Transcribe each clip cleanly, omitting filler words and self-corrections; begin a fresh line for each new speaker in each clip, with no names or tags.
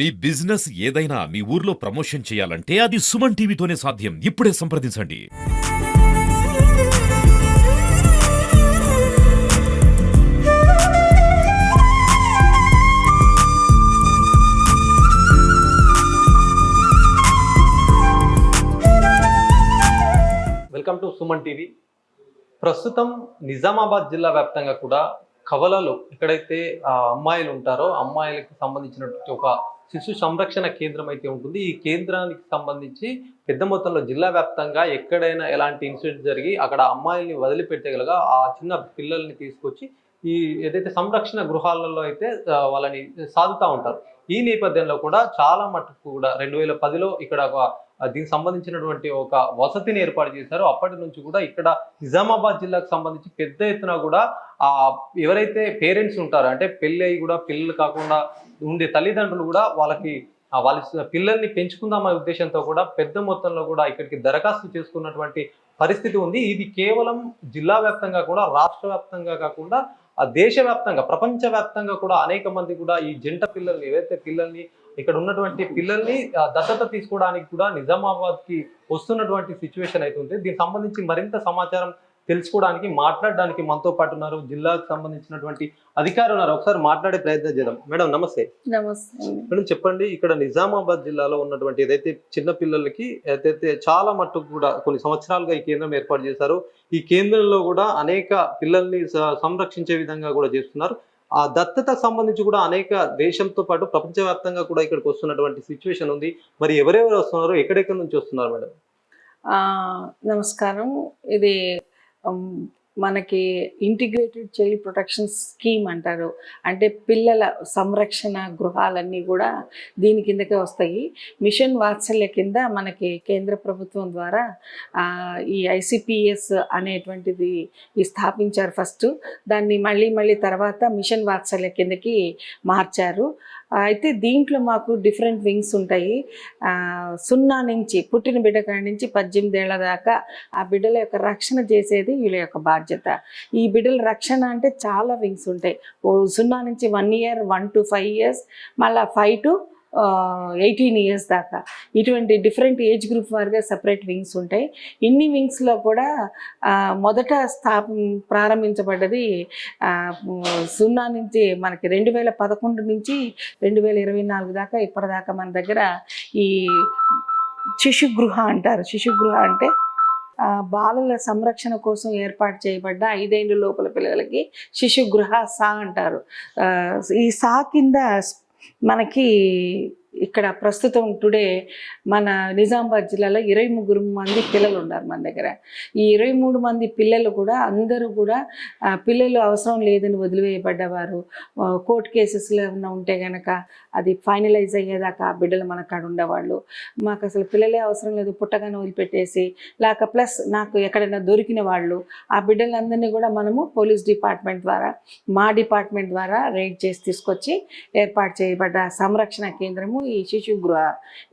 మీ business ఏదైనా మీ ఊర్లో promotion చేయాలంటే అది సుమన్ టీవీతోనే సాధ్యం. ఇప్పుడే సంప్రదించండి.
Welcome to Suman TV. ప్రస్తుతం నిజామాబాద్ జిల్లా వ్యాప్తంగా కూడా కవలలు ఎక్కడైతే అమ్మాయిలు ఉంటారో అమ్మాయిలకు సంబంధించినటువంటి ఒక శిశు సంరక్షణ కేంద్రం అయితే ఉంటుంది. ఈ కేంద్రానికి సంబంధించి పెద్ద మొత్తంలో జిల్లా వ్యాప్తంగా ఎక్కడైనా ఎలాంటి ఇన్సిడెంట్ జరిగి అక్కడ అమ్మాయిల్ని వదిలిపెట్టగలగా ఆ చిన్న పిల్లల్ని తీసుకొచ్చి ఈ ఏదైతే సంరక్షణ గృహాలలో అయితే వాళ్ళని సాదుతూ ఉంటారు. ఈ నేపథ్యంలో కూడా చాలా మటుకు కూడా 2010లో ఇక్కడ దీనికి సంబంధించినటువంటి ఒక వసతిని ఏర్పాటు చేశారు. అప్పటి నుంచి కూడా ఇక్కడ నిజామాబాద్ జిల్లాకు సంబంధించి పెద్ద ఎత్తున కూడా ఎవరైతే పేరెంట్స్ ఉంటారో అంటే పెళ్ళి అయ్యి కూడా పిల్లలు కాకుండా ఉండే తల్లిదండ్రులు కూడా వాళ్ళ పిల్లల్ని పెంచుకుందామనే ఉద్దేశంతో కూడా పెద్ద మొత్తంలో కూడా ఇక్కడికి దరఖాస్తు చేసుకున్నటువంటి పరిస్థితి ఉంది. ఇది కేవలం జిల్లా వ్యాప్తంగా కూడా రాష్ట్ర వ్యాప్తంగా కాకుండా దేశవ్యాప్తంగా ప్రపంచవ్యాప్తంగా కూడా అనేక మంది కూడా ఈ జంట పిల్లల్ని ఏవైతే పిల్లల్ని ఇక్కడ ఉన్నటువంటి పిల్లల్ని దత్తత తీసుకోవడానికి కూడా నిజామాబాద్ కి వస్తున్నటువంటి సిచ్యువేషన్ అయితే ఉంది. దీనికి సంబంధించి మరింత సమాచారం తెలుసుకోవడానికి మాట్లాడడానికి మనతో పాటు ఉన్నారు జిల్లాకు సంబంధించినటువంటి అధికారులు ఉన్నారు. ఒకసారి మాట్లాడే ప్రయత్నం చేద్దాం. మేడం నమస్తే.
నమస్తే
మేడం చెప్పండి, ఇక్కడ నిజామాబాద్ జిల్లాలో ఉన్నటువంటి ఏదైతే చిన్న పిల్లలకి ఏదైతే చాలా మట్టుకు కూడా కొన్ని సంవత్సరాలుగా ఈ కేంద్రం ఏర్పాటు చేశారు. ఈ కేంద్రంలో కూడా అనేక పిల్లల్ని సంరక్షించే విధంగా కూడా చేస్తున్నారు. ఆ దత్తతకు సంబంధించి కూడా అనేక దేశంతో పాటు ప్రపంచవ్యాప్తంగా కూడా ఇక్కడికి వస్తున్నటువంటి సిచ్యువేషన్ ఉంది. మరి ఎవరెవరు వస్తున్నారు, ఎక్కడెక్కడి నుంచి వస్తున్నారు మేడం?
నమస్కారం. ఇది మనకి ఇంటిగ్రేటెడ్ చైల్డ్ ప్రొటెక్షన్ స్కీమ్ అంటారు. అంటే పిల్లల సంరక్షణ గృహాలన్నీ కూడా దీని కిందకే వస్తాయి. మిషన్ వాత్సల్య కింద మనకి కేంద్ర ప్రభుత్వం ద్వారా ఈ ఐసిపిఎస్ అనేటువంటిది స్థాపించారు ఫస్ట్. దాన్ని మళ్ళీ తర్వాత మిషన్ వాత్సల్య కిందకి మార్చారు. అయితే దీంట్లో మాకు డిఫరెంట్ వింగ్స్ ఉంటాయి. 0 నుంచి పుట్టిన బిడ్డ కాడి నుంచి 18 ఏళ్ల దాకా ఆ బిడ్డల యొక్క రక్షణ చేసేది వీళ్ళ యొక్క బాధ్యత. ఈ బిడ్డల రక్షణ అంటే చాలా వింగ్స్ ఉంటాయి. 0 నుంచి 1 ఇయర్, 1 to 5 years, మళ్ళీ 5 to 18 years దాకా ఇటువంటి డిఫరెంట్ ఏజ్ గ్రూప్ వారిగా సపరేట్ వింగ్స్ ఉంటాయి. ఇన్ని వింగ్స్లో కూడా మొదట ప్రారంభించబడ్డది 0 నుంచి మనకి 2011 నుంచి 2024 దాకా ఇప్పటిదాకా మన దగ్గర ఈ శిశుగృహ అంటారు. శిశుగృహ అంటే బాలల సంరక్షణ కోసం ఏర్పాటు చేయబడ్డ 5 ఏళ్ళ లోపల పిల్లలకి శిశుగృహ సా అంటారు. ఈ సా కింద మనకి ఇక్కడ ప్రస్తుతం టుడే మన నిజామాబాద్ జిల్లాలో 23 మంది పిల్లలు ఉన్నారు మన దగ్గర. ఈ 23 మంది పిల్లలు కూడా అందరూ కూడా పిల్లలు అవసరం లేదని వదిలివేయబడ్డవారు, కోర్టు కేసెస్లో ఏమైనా ఉంటే కనుక అది ఫైనలైజ్ అయ్యేదాకా బిడ్డలు మన కాడ ఉండేవాళ్ళు. మాకు అసలు పిల్లలే అవసరం లేదు, పుట్టగానే వదిలిపెట్టేసి ప్లస్ నాకు ఎక్కడైనా దొరికిన వాళ్ళు ఆ బిడ్డలందరినీ కూడా మనము పోలీస్ డిపార్ట్మెంట్ ద్వారా మా డిపార్ట్మెంట్ ద్వారా రైడ్ చేసి తీసుకొచ్చి ఏర్పాటు చేయబడ్డ సంరక్షణ కేంద్రము ఈ శిశుగృహ.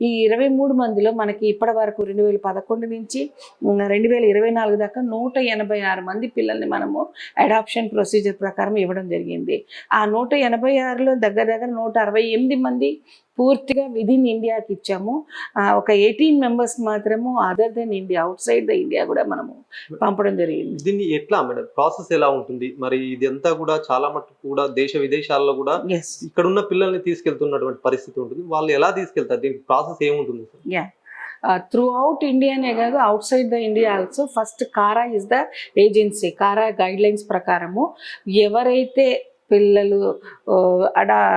ఈ 23 మందిలో మనకి ఇప్పటి వరకు 2011 నుంచి 2024 దాకా 186 మంది పిల్లల్ని మనము అడాప్షన్ ప్రొసీజర్ ప్రకారం ఇవ్వడం జరిగింది. ఆ 186లో దగ్గర 168 మంది పూర్తిగా విదిన్ ఇండియాకి ఇచ్చాము. ఒక 18 మెంబర్స్ మాత్రము other than India, outside the India కూడా మనము పంపడం జరిగింది.
దీన్ని ఎట్లా మేడం ప్రాసెస్ ఎలా ఉంటుంది? మరి ఇది అంతా కూడా చాలా మట్టుకు కూడా దేశ విదేశాల్లో కూడా ఇక్కడ ఉన్న పిల్లల్ని తీసుకెళ్తున్నటువంటి పరిస్థితి ఉంటుంది. వాళ్ళు ఎలా తీసుకెళ్తారు? దీనికి ప్రాసెస్ ఏముంటుంది?
త్రూ అవుట్ ఇండియానే కాదు, out side the India also. First కారా ఇస్ ద ఏజెన్సీ. కారా గైడ్ లైన్స్ ప్రకారము ఎవరైతే పిల్లలు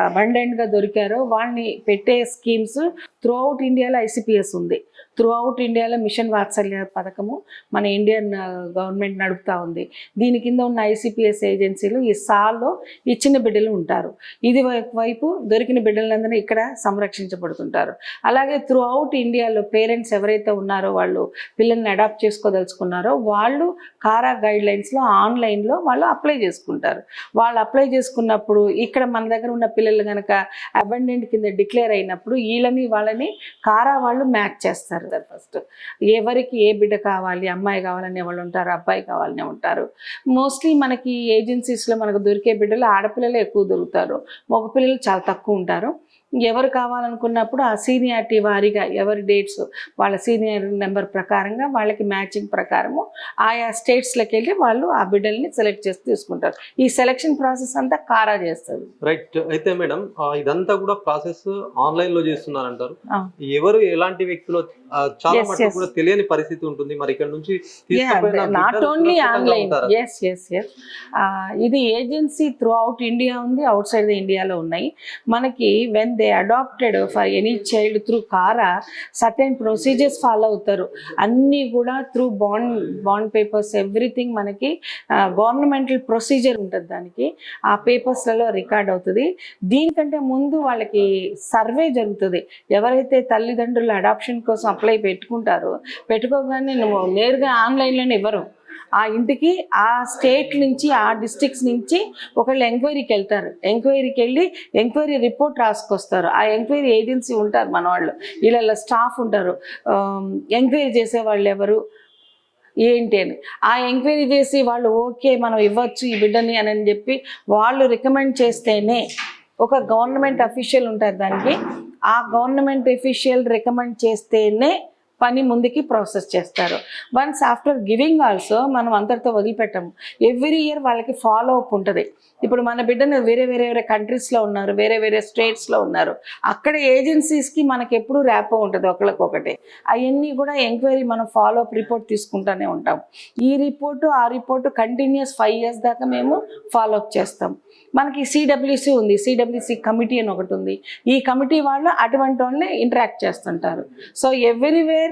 అబండెంట్గా దొరికారో వాళ్ళని పెట్టే స్కీమ్స్ త్రూ అవుట్ ఇండియాలో ఐసిపిఎస్ ఉంది. త్రూ అవుట్ ఇండియాలో మిషన్ వాత్సల్య పథకము మన ఇండియన్ గవర్నమెంట్ నడుపుతూ ఉంది. దీని కింద ఉన్న ఐసిపిఎస్ ఏజెన్సీలు ఈ సాల్లో ఇచ్చిన బిడ్డలు ఉంటారు. ఇది వైపు దొరికిన బిడ్డలందరినీ ఇక్కడ సంరక్షించబడుతుంటారు. అలాగే త్రూ అవుట్ ఇండియాలో పేరెంట్స్ ఎవరైతే ఉన్నారో వాళ్ళు పిల్లల్ని అడాప్ట్ చేసుకోదలుచుకున్నారో వాళ్ళు కారా గైడ్ లైన్స్లో ఆన్లైన్లో వాళ్ళు అప్లై చేసుకుంటారు. వాళ్ళు అప్లై చేసుకున్నప్పుడు ఇక్కడ మన దగ్గర ఉన్న పిల్లలు కనుక అబండెంట్ కింద డిక్లేర్ అయినప్పుడు వాళ్ళని కారా వాళ్ళు మ్యాచ్ చేస్తారు. ఫస్ట్ ఎవరికి ఏ బిడ్డ కావాలి, అమ్మాయి కావాలనే వాళ్ళు ఉంటారు, అబ్బాయి కావాలనే ఉంటారు. మోస్ట్లీ మనకి ఏజెన్సీస్లో మనకు దొరికే బిడ్డలు ఆడపిల్లలు ఎక్కువ దొరుకుతారు, మగపిల్లలు చాలా తక్కువ ఉంటారు. ఎవరు కావాలనుకున్నప్పుడు ఆ సీనియారిటీ వారీగా ఎవరి డేట్స్ వాళ్ళ సీనియర్ నెంబర్ ప్రకారంగా వాళ్ళకి మ్యాచింగ్ ప్రకారము ఆయా స్టేట్స్లోకి వెళ్ళి వాళ్ళు ఆ బిడ్డల్ని సెలెక్ట్ చేసి తీసుకుంటారు. ఈ సెలెక్షన్ ప్రాసెస్ అంతా కారా చేస్తుంది.
రైట్. అయితే మేడం ఇదంతా కూడా ప్రాసెస్ ఆన్లైన్ లో చేస్తున్నారంటారు.
ఆ.
ఎవరు ఎలాంటి వ్యక్తులు చాలా
Yes,
మటుకు
yes.
కూడా తెలియని పరిస్థితి ఉంటుంది. మరి ఇక్కడ నుంచి తీసుకుపోయిన
నాట్
బిడ్డలు
ఓన్లీ
సురక్షితంగా
ఆన్లైన్.
ఉంటారా?
ఎస్ ఎస్ ఎస్ ఇది ఏజెన్సీ త్రూ అవుట్ ఇండియా ఉంది, అవుట్ సైడ్ ద ఇండియాలో ఉన్నాయి. మనకి when they adopted for any child through CARA certain procedures follow అవుతారు. అన్నీ కూడా త్రూ బాండ్ పేపర్స్ ఎవ్రీథింగ్ మనకి గవర్నమెంటల్ ప్రొసీజర్ ఉంటుంది. దానికి ఆ పేపర్స్లలో రికార్డ్ అవుతుంది. దీనికంటే ముందు వాళ్ళకి సర్వే జరుగుతుంది. ఎవరైతే తల్లిదండ్రులు అడాప్షన్ కోసం అప్లై పెట్టుకుంటారో పెట్టుకోగానే నువ్వు నేరుగా ఆన్లైన్లోనే ఇవ్వరు. ఆ ఇంటికి ఆ స్టేట్ నుంచి ఆ డిస్ట్రిక్ట్స్ నుంచి ఒకళ్ళు ఎంక్వైరీకి వెళ్తారు. ఎంక్వైరీకి వెళ్ళి ఎంక్వైరీ రిపోర్ట్ రాసుకొస్తారు. ఆ ఎంక్వైరీ ఏజెన్సీ ఉంటారు మన వాళ్ళు, వీళ్ళ స్టాఫ్ ఉంటారు. ఎంక్వైరీ చేసేవాళ్ళు ఎవరు ఏంటి అని ఆ ఎంక్వైరీ చేసి వాళ్ళు ఓకే మనం ఇవ్వచ్చు ఈ బిడ్డని అని చెప్పి వాళ్ళు రికమెండ్ చేస్తేనే ఒక గవర్నమెంట్ అఫీషియల్ ఉంటారు దానికి. ఆ గవర్నమెంట్ అఫీషియల్ రికమెండ్ చేస్తేనే పని ముందుకి ప్రాసెస్ చేస్తారు. వన్స్ ఆఫ్టర్ గివింగ్ ఆల్సో మనం అంతటితో వదిలిపెట్టము. ఎవ్రీ ఇయర్ వాళ్ళకి ఫాలో అప్ ఉంటుంది. ఇప్పుడు మన బిడ్డను వేరే వేరే కంట్రీస్లో ఉన్నారు, వేరే వేరే స్టేట్స్లో ఉన్నారు. అక్కడ ఏజెన్సీస్కి మనకి ఎప్పుడు ర్యాపో ఉంటుంది ఒకళ్ళకొకటి. అవన్నీ కూడా ఎంక్వైరీ మనం ఫాలో అప్ రిపోర్ట్ తీసుకుంటూనే ఉంటాం. ఈ రిపోర్టు ఆ రిపోర్టు కంటిన్యూస్ 5 years దాకా మేము ఫాలో అప్ చేస్తాం. మనకి సిడబ్ల్యూసి ఉంది, సిడబ్ల్యూసి కమిటీ అని ఒకటి ఉంది. ఈ కమిటీ వాళ్ళు అటువంటి వాళ్ళని ఇంటరాక్ట్ చేస్తుంటారు. సో ఎవ్రీవేర్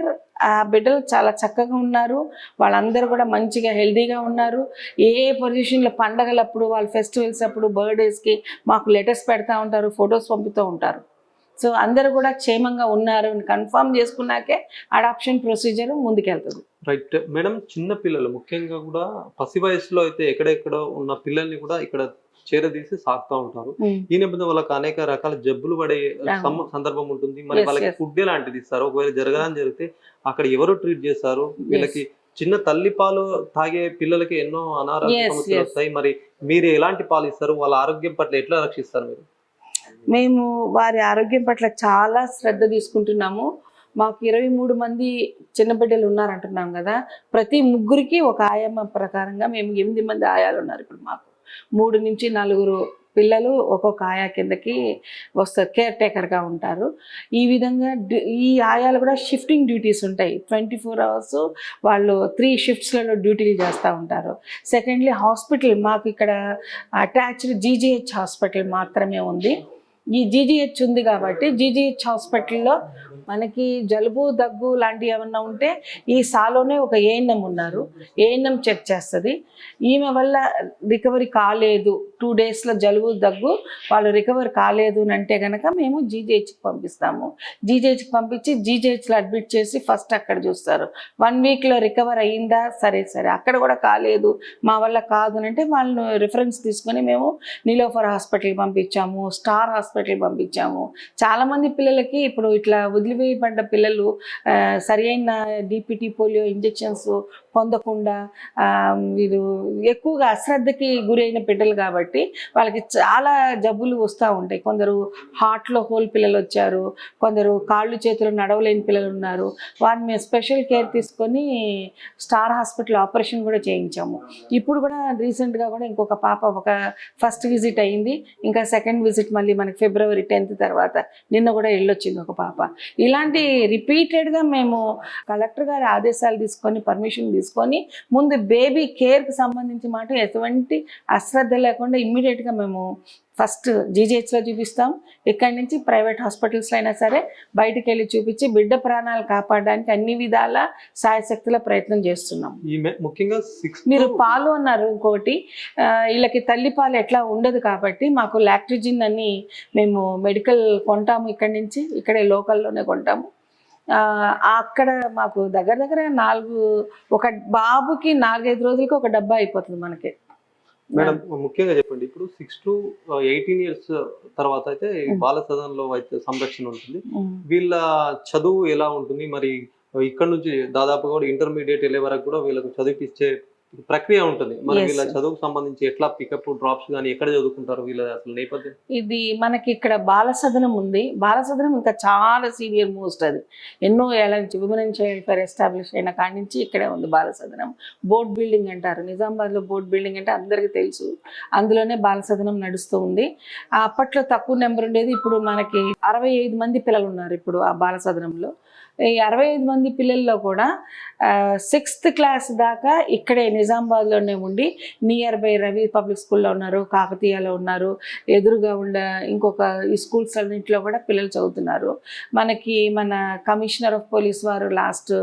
ఆ బిడ్డలు చాలా చక్కగా ఉన్నారు. వాళ్ళందరూ కూడా మంచిగా హెల్దీగా ఉన్నారు. ఏ పొజిషన్లో పండగలప్పుడు వాళ్ళ ఫెస్టివల్స్ అప్పుడు బర్త్డేస్కి మాకు లెటర్స్ పెడతా ఉంటారు, ఫొటోస్ పంపుతూ ఉంటారు. సో అందరూ కూడా క్షేమంగా ఉన్నారు అని కన్ఫర్మ్ చేసుకున్నాకే అడాప్షన్ ప్రొసీజర్ ముందుకెళ్తుంది.
Right madam. చిన్న పిల్లలు ముఖ్యంగా కూడా పసి వయసులో అయితే ఎక్కడెక్కడ ఉన్న పిల్లల్ని కూడా ఇక్కడ చేరదీసి సాగుతూ ఉంటారు. ఈ నేపథ్యంలో వాళ్ళకి అనేక రకాల జబ్బులు పడే సందర్భం ఉంటుంది. మరి వాళ్ళకి ఫుడ్ ఎలాంటిది ఇస్తారు? ఒకవేళ జరగడానికి జరిగితే అక్కడ ఎవరు ట్రీట్ చేస్తారు? వీళ్ళకి చిన్న తల్లి పాలు తాగే పిల్లలకి ఎన్నో అనారోగ్య సమస్యలు వస్తాయి. మరి మీరు ఎలాంటి పాలు ఇస్తారు? వాళ్ళ ఆరోగ్యం పట్ల ఎట్లా రక్షిస్తారు మీరు?
మేము వారి ఆరోగ్యం పట్ల చాలా శ్రద్ధ తీసుకుంటున్నాము. మాకు 23 మంది చిన్న బిడ్డలు ఉన్నారంటున్నాం కదా. ప్రతి ముగ్గురికి ఒక ఆయమ్మ ప్రకారంగా మేము 8 మంది ఆయాలు ఉన్నారు. ఇప్పుడు మాకు 3 నుంచి 4 పిల్లలు ఒక్కొక్క ఆయా కిందకి వస్తారు, కేర్ టేకర్గా ఉంటారు. ఈ విధంగా ఈ ఆయాలు కూడా షిఫ్టింగ్ డ్యూటీస్ ఉంటాయి. 24 hours వాళ్ళు 3 shiftsలలో డ్యూటీలు చేస్తూ ఉంటారు. సెకండ్లీ హాస్పిటల్ మాకు ఇక్కడ అటాచ్డ్ జీజీహెచ్ హాస్పిటల్ మాత్రమే ఉంది. ఈ జీజీహెచ్ ఉంది కాబట్టి జీజీహెచ్ హాస్పిటల్లో మనకి జలుబు దగ్గు లాంటివి ఏమన్నా ఉంటే ఈ సాలోనే ఒక ఏఎన్ఎం ఉన్నారు, ఏఎన్ఎం చెక్ చేస్తుంది. ఈమె వల్ల రికవరీ కాలేదు, 2 daysలో జలుబు దగ్గు వాళ్ళు రికవర్ కాలేదు అని అంటే కనుక మేము జీజీహెచ్కి పంపిస్తాము. జీజీహెచ్కి పంపించి జీజీహెచ్లో అడ్మిట్ చేసి ఫస్ట్ అక్కడ చూస్తారు. 1 weekలో రికవర్ అయ్యిందా, సరే అక్కడ కూడా కాలేదు మా వల్ల కాదు అని అంటే వాళ్ళను రిఫరెన్స్ తీసుకొని మేము నీలోఫర్ హాస్పిటల్కి పంపించాము, స్టార్ హాస్పిటల్ పంపించాము. చాలామంది పిల్లలకి ఇప్పుడు ఇట్లా వదిలివేయబడ్డ పిల్లలు సరైన డిపిటీ పోలియో ఇంజెక్షన్స్ పొందకుండా వీరు ఎక్కువగా అశ్రద్ధకి గురైన బిడ్డలు కాబట్టి వాళ్ళకి చాలా జబ్బులు వస్తూ ఉంటాయి. కొందరు హార్ట్లో హోల్ పిల్లలు వచ్చారు, కొందరు కాళ్ళు చేతులు నడవలేని పిల్లలు ఉన్నారు. వారిని మేము స్పెషల్ కేర్ తీసుకొని స్టార్ హాస్పిటల్ ఆపరేషన్ కూడా చేయించాము. ఇప్పుడు కూడా రీసెంట్గా కూడా ఇంకొక పాప ఒక ఫస్ట్ విజిట్ అయ్యింది, ఇంకా సెకండ్ విజిట్ మళ్ళీ మనకి February 10th తర్వాత నిన్న కూడా వెళ్ళొచ్చింది ఒక పాప. ఇలాంటి రిపీటెడ్గా మేము కలెక్టర్ గారి ఆదేశాలు తీసుకొని పర్మిషన్ తీసుకొని ముందు బేబీ కేర్కి సంబంధించి మాట ఎటువంటి అశ్రద్ధ లేకుండా ఇమ్మీడియట్గా మేము ఫస్ట్ జీజీహెచ్లో చూపిస్తాం. ఇక్కడి నుంచి ప్రైవేట్ హాస్పిటల్స్లో అయినా సరే బయటికి వెళ్ళి చూపించి బిడ్డ ప్రాణాలు కాపాడడానికి అన్ని విధాల సాయశక్తుల ప్రయత్నం చేస్తున్నాం.
ముఖ్యంగా
మీరు పాలు అన్నారు ఇంకోటి, వీళ్ళకి తల్లి పాలు ఎట్లా ఉండదు కాబట్టి మాకు లాక్టోజిన్ అని మేము మెడికల్ కొంటాము. ఇక్కడి నుంచి ఇక్కడే లోకల్లోనే కొంటాము. అక్కడ మాకు దగ్గర 4 ఒక బాబుకి 4-5 రోజులకి ఒక డబ్బా అయిపోతుంది మనకి.
మేడం ముఖ్యంగా చెప్పండి, ఇప్పుడు 6 to 18 years తర్వాత అయితే బాల సదనంలో అయితే సంరక్షణ ఉంటుంది. వీళ్ళ చదువు ఎలా ఉంటుంది? మరి ఇక్కడ నుంచి దాదాపుగా కూడా ఇంటర్మీడియట్ వెళ్ళే వరకు కూడా వీళ్ళకు చదివిపించే ప్రక్రియ ఉంటుంది మరి
Yes.
వీళ్ళ చదువుకు సంబంధించి ఎట్లా పికప్ డ్రాప్స్ కానీ ఎక్కడ చదువుకుంటారు వీళ్ళ అసలు నేపథ్యం?
ఇది మనకి ఇక్కడ బాలసదనం ఉంది. బాలసదనం ఇంకా చాలా సీనియర్ మోస్ట్. అది ఎన్నో ఏళ్ళ నుంచి women and child fair establish అయిన కాడి నుంచి ఇక్కడే ఉంది బాలసదనం. బోర్డ్ బిల్డింగ్ అంటారు, నిజామాబాద్లో బోర్డ్ బిల్డింగ్ అంటే అందరికీ తెలుసు. అందులోనే బాలసదనం నడుస్తూ ఉంది. అప్పట్లో తక్కువ నెంబర్ ఉండేది, ఇప్పుడు మనకి 65 మంది పిల్లలు ఉన్నారు ఇప్పుడు ఆ బాలసదనంలో. ఈ 65 మంది పిల్లల్లో కూడా 6th క్లాస్ దాకా ఇక్కడే నిజామాబాద్లోనే ఉండి నియర్ బై రవి పబ్లిక్ స్కూల్లో ఉన్నారు, కాకతీయలో ఉన్నారు, ఎదురుగా ఉన్న ఇంకొక ఈ స్కూల్స్ అన్నింటిలో కూడా పిల్లలు చదువుతున్నారు. మనకి మన కమిషనర్ ఆఫ్ పోలీస్ వారు లాస్ట్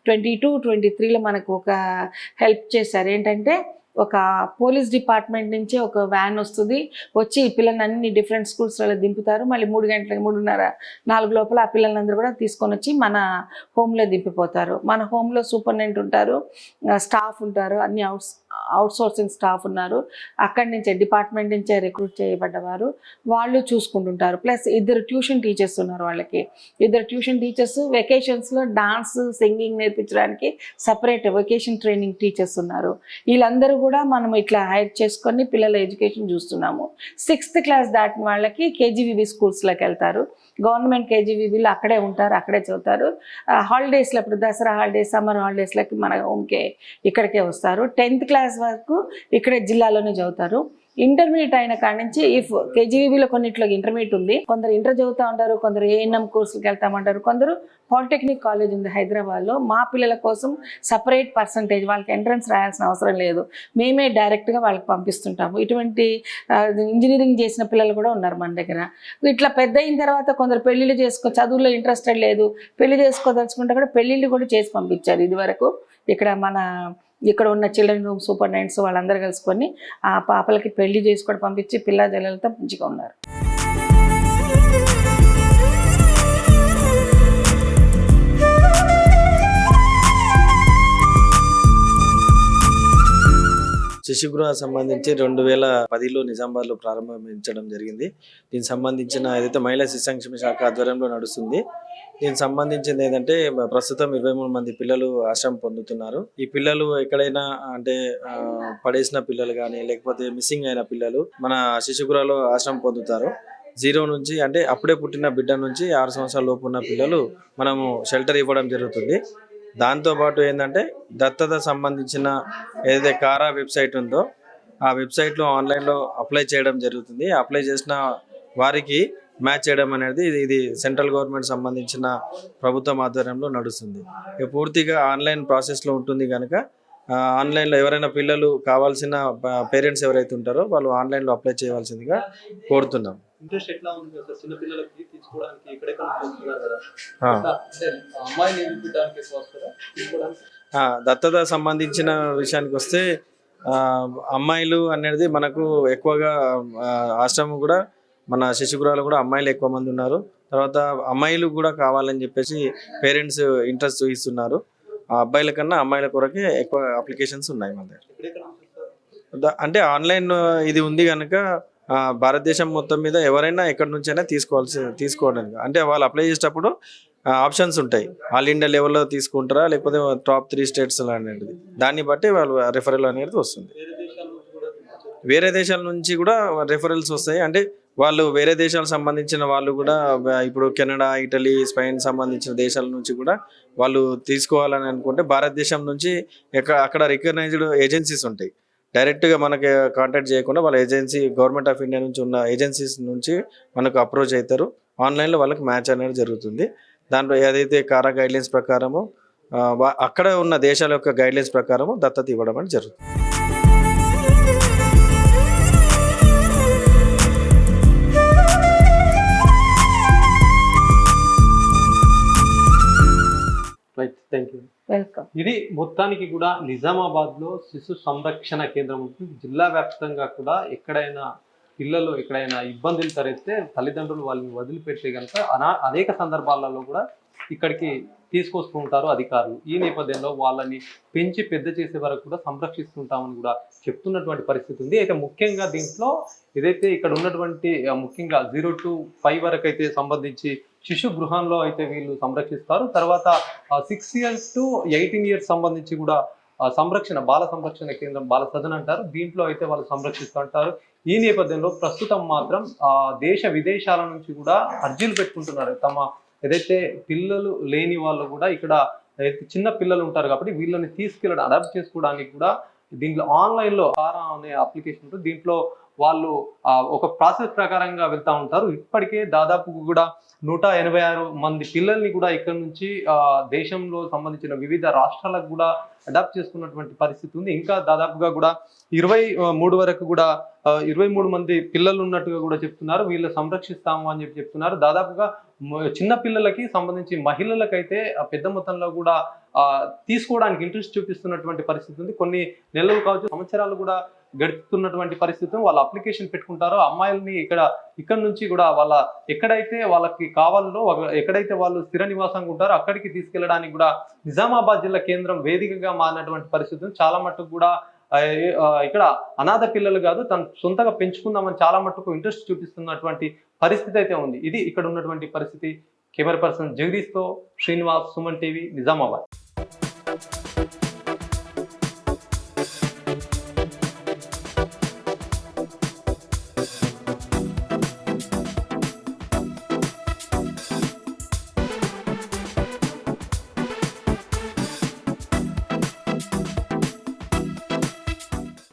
22-23లో మనకు ఒక హెల్ప్ చేశారు. ఏంటంటే ఒక పోలీస్ డిపార్ట్మెంట్ నుంచి ఒక వ్యాన్ వస్తుంది, వచ్చి ఈ పిల్లల్ని అన్ని డిఫరెంట్ స్కూల్స్లలో దింపుతారు. మళ్ళీ 3 గంటలకు 3:30-4 లోపల ఆ పిల్లలందరూ కూడా తీసుకొని వచ్చి మన హోమ్లో దింపిపోతారు. మన హోమ్లో సూపరింటెండెంట్ ఉంటారు, స్టాఫ్ ఉంటారు, అన్ని అవుట్సోర్సింగ్ స్టాఫ్ ఉన్నారు. అక్కడి నుంచే డిపార్ట్మెంట్ నుంచే రిక్రూట్ చేయబడ్డవారు వాళ్ళు చూసుకుంటుంటారు. ప్లస్ 2 ట్యూషన్ టీచర్స్ ఉన్నారు. వాళ్ళకి 2 ట్యూషన్ టీచర్స్ వెకేషన్స్లో డాన్స్ సింగింగ్ నేర్పించడానికి సపరేట్ వెకేషన్ ట్రైనింగ్ టీచర్స్ ఉన్నారు. వీళ్ళందరూ కూడా మనం ఇట్లా హైర్ చేసుకొని పిల్లల ఎడ్యుకేషన్ చూస్తున్నాము. 6th క్లాస్ దాటిన వాళ్ళకి కేజీవీబీ స్కూల్స్లోకి వెళ్తారు. గవర్నమెంట్ కేజీవీబీలో అక్కడే ఉంటారు, అక్కడే చదువుతారు. హాలిడేస్లో ఇప్పుడు దసరా హాలిడేస్, సమ్మర్ హాలిడేస్లకి మన హోమ్కే ఇక్కడికే వస్తారు. 10th క్లాస్ వరకు ఇక్కడే జిల్లాలోనే చదువుతారు. ఇంటర్మీడియట్ అయిన కాడి నుంచి ఇఫ్ కేజీవీబీలో కొన్నిట్లోకి ఇంటర్మీడియట్ ఉంది, కొందరు ఇంటర్ చదువుతూ ఉంటారు, కొందరు ఏఎన్ఎం కోర్సులకు వెళ్తామంటారు, కొందరు పాలిటెక్నిక్ కాలేజ్ ఉంది హైదరాబాద్లో. మా పిల్లల కోసం సపరేట్ పర్సంటేజ్, వాళ్ళకి ఎంట్రన్స్ రాయాల్సిన అవసరం లేదు, మేమే డైరెక్ట్గా వాళ్ళకి పంపిస్తుంటాము. ఇటువంటి ఇంజనీరింగ్ చేసిన పిల్లలు కూడా ఉన్నారు మన దగ్గర. ఇట్లా పెద్ద అయిన తర్వాత కొందరు పెళ్ళిళ్ళు చదువులో ఇంట్రెస్టెడ్ లేదు, పెళ్లి చేసుకోదలుచుకుంటే కూడా పెళ్ళిళ్ళు కూడా చేసి పంపించారు. ఇదివరకు ఇక్కడ ఉన్న చిల్డ్రన్ హోమ్ సూపరింటెండెంట్స్ వాళ్ళందరూ కలుసుకొని ఆ పాపలకి పెళ్లి చేసి కూడా పంపించి పిల్ల జల్లలతో మంచిగా ఉన్నారు.
శిశుగృహ సంబంధించి 2010లో నిజామాబాద్లో ప్రారంభించడం జరిగింది. దీనికి సంబంధించిన ఏదైతే మహిళా శిశు సంక్షేమ శాఖ ఆధ్వర్యంలో నడుస్తుంది. దీనికి సంబంధించింది ఏంటంటే ప్రస్తుతం 23 మంది పిల్లలు ఆశ్రమం పొందుతున్నారు. ఈ పిల్లలు ఎక్కడైనా అంటే పడేసిన పిల్లలు కానీ లేకపోతే మిస్సింగ్ అయిన పిల్లలు మన శిశుగృహలో ఆశ్రమం పొందుతారు. 0 నుంచి అంటే అప్పుడే పుట్టిన బిడ్డ నుంచి 6 సంవత్సరాల లోపు ఉన్న పిల్లలు మనము షెల్టర్ ఇవ్వడం జరుగుతుంది. దాంతోపాటు ఏంటంటే దత్తత సంబంధించిన ఏదైతే కారా వెబ్సైట్ ఉందో ఆ వెబ్సైట్లో ఆన్లైన్లో అప్లై చేయడం జరుగుతుంది. అప్లై చేసిన వారికి మ్యాచ్ చేయడం అనేది ఇది సెంట్రల్ గవర్నమెంట్ సంబంధించిన ప్రభుత్వం ఆధ్వర్యంలో నడుస్తుంది. పూర్తిగా ఆన్లైన్ ప్రాసెస్లో ఉంటుంది కనుక ఆన్లైన్లో ఎవరైనా పిల్లలు కావాల్సిన పేరెంట్స్ ఎవరైతే ఉంటారో వాళ్ళు ఆన్లైన్లో అప్లై చేయవలసిందిగా కోరుతున్నాం.
ఇంట్రెస్ట్ ఎట్లా ఉంది సార్ చిన్న పిల్లలకి తీసుకోవడానికి? ఎక్కడెక్కడ చూస్తున్నారు కదా, అమ్మాయిని ఎదుగుకోవడానికి వస్తారా తీసుకోవడానికి?
దత్తత సంబంధించిన విషయానికి వస్తే అమ్మాయిలు అనేది మనకు ఎక్కువగా ఆశ్రమం కూడా మన శిశుగృహాలు కూడా అమ్మాయిలు ఎక్కువ మంది ఉన్నారు. తర్వాత అమ్మాయిలు కూడా కావాలని చెప్పేసి పేరెంట్స్ ఇంట్రెస్ట్ చూపిస్తున్నారు. ఆ అబ్బాయిల కన్నా అమ్మాయిల కొరకే ఎక్కువ అప్లికేషన్స్ ఉన్నాయి మన దగ్గర. అంటే ఆన్లైన్ ఇది ఉంది కనుక భారతదేశం మొత్తం మీద ఎవరైనా ఎక్కడి నుంచైనా తీసుకోవడానికి అంటే వాళ్ళు అప్లై చేసేటప్పుడు ఆప్షన్స్ ఉంటాయి. ఆల్ ఇండియా లెవెల్లో తీసుకుంటారా లేకపోతే టాప్ 3 స్టేట్స్ అనేది దాన్ని బట్టి వాళ్ళు రెఫరల్ అనేది వస్తుంది. వేరే దేశాల నుంచి కూడా రెఫరల్స్ వస్తాయి. అంటే వాళ్ళు వేరే దేశాలకు సంబంధించిన వాళ్ళు కూడా ఇప్పుడు కెనడా, ఇటలీ, స్పెయిన్ సంబంధించిన దేశాల నుంచి కూడా వాళ్ళు తీసుకోవాలని అనుకుంటే భారతదేశం నుంచి అక్కడ రికగ్నైజ్డ్ ఏజెన్సీస్ ఉంటాయి. డైరెక్ట్గా మనకి కాంటాక్ట్ చేయకుండా వాళ్ళ ఏజెన్సీ గవర్నమెంట్ ఆఫ్ ఇండియా నుంచి ఉన్న ఏజెన్సీస్ నుంచి మనకు అప్రోచ్ అవుతారు. ఆన్లైన్లో వాళ్ళకి మ్యాచ్ అనేది జరుగుతుంది. దాంట్లో ఏదైతే కారా గైడ్లైన్స్ ప్రకారము అక్కడ ఉన్న దేశాల యొక్క గైడ్లైన్స్ ప్రకారము దత్తత ఇవ్వడం అనేది జరుగుతుంది.
వెల్కమ్.
ఇది మొత్తానికి కూడా నిజామాబాద్ లో శిశు సంరక్షణ కేంద్రం ఉంటుంది. జిల్లా వ్యాప్తంగా కూడా ఎక్కడైనా పిల్లలు ఎక్కడైనా ఇబ్బందులు తలెత్తే తల్లిదండ్రులు వాళ్ళని వదిలిపెట్టే కనుక అనేక సందర్భాలలో కూడా ఇక్కడికి తీసుకొస్తూ ఉంటారు అధికారులు. ఈ నేపథ్యంలో వాళ్ళని పెంచి పెద్ద చేసే వరకు కూడా సంరక్షిస్తుంటామని కూడా చెప్తున్నటువంటి పరిస్థితి ఉంది. అయితే ముఖ్యంగా దీంట్లో ఏదైతే ఇక్కడ ఉన్నటువంటి ముఖ్యంగా 0 to 5 వరకు అయితే సంబంధించి శిశు గృహంలో అయితే వీళ్ళు సంరక్షిస్తారు. తర్వాత 6 years to 18 years సంబంధించి కూడా సంరక్షణ బాల సంరక్షణ కేంద్రం బాల సదన్ అంటారు, దీంట్లో అయితే వాళ్ళు సంరక్షిస్తూ ఉంటారు. ఈ నేపథ్యంలో ప్రస్తుతం మాత్రం దేశ విదేశాల నుంచి కూడా అర్జీలు పెట్టుకుంటున్నారు. తమ ఏదైతే పిల్లలు లేని వాళ్ళు కూడా ఇక్కడ చిన్న పిల్లలు ఉంటారు కాబట్టి వీళ్ళని తీసుకెళ్ళడం అడాప్ట్ చేసుకోవడానికి కూడా దీంట్లో ఆన్లైన్లో ఆరా అనే అప్లికేషన్ ఉంటుంది. దీంట్లో వాళ్ళు ఒక ప్రాసెస్ ప్రకారంగా వెళ్తూ ఉంటారు. ఇప్పటికే దాదాపు కూడా 186 మంది పిల్లల్ని కూడా ఇక్కడ నుంచి దేశంలో సంబంధించిన వివిధ రాష్ట్రాలకు కూడా అడాప్ట్ చేసుకున్నటువంటి పరిస్థితి ఉంది. ఇంకా దాదాపుగా కూడా 23 వరకు కూడా 23 మంది పిల్లలు ఉన్నట్టుగా కూడా చెప్తున్నారు. వీళ్ళు సంరక్షిస్తాము అని చెప్తున్నారు. దాదాపుగా చిన్న పిల్లలకి సంబంధించి మహిళలకైతే పెద్ద మొత్తంలో కూడా తీసుకోవడానికి ఇంట్రెస్ట్ చూపిస్తున్నటువంటి పరిస్థితి ఉంది. కొన్ని నెలలు కావచ్చు, సంవత్సరాలు కూడా గడుపుతున్నటువంటి పరిస్థితి. వాళ్ళు అప్లికేషన్ పెట్టుకుంటారో అమ్మాయిల్ని ఇక్కడ నుంచి కూడా ఎక్కడైతే వాళ్ళకి కావాలో, ఎక్కడైతే వాళ్ళు స్థిర నివాసంగా ఉంటారో అక్కడికి తీసుకెళ్ళడానికి కూడా నిజామాబాద్ జిల్లా కేంద్రం వేదికగా మారినటువంటి పరిస్థితి. చాలా మట్టుకు కూడా ఇక్కడ అనాథ పిల్లలు కాదు, తను సొంతగా పెంచుకుందామని చాలా మట్టుకు ఇంట్రెస్ట్ చూపిస్తున్నటువంటి పరిస్థితి అయితే ఉంది. ఇది ఇక్కడ ఉన్నటువంటి పరిస్థితి. కెమెరా పర్సన్ జగదీష్తో శ్రీనివాస్, సుమన్ టీవీ, నిజామాబాద్.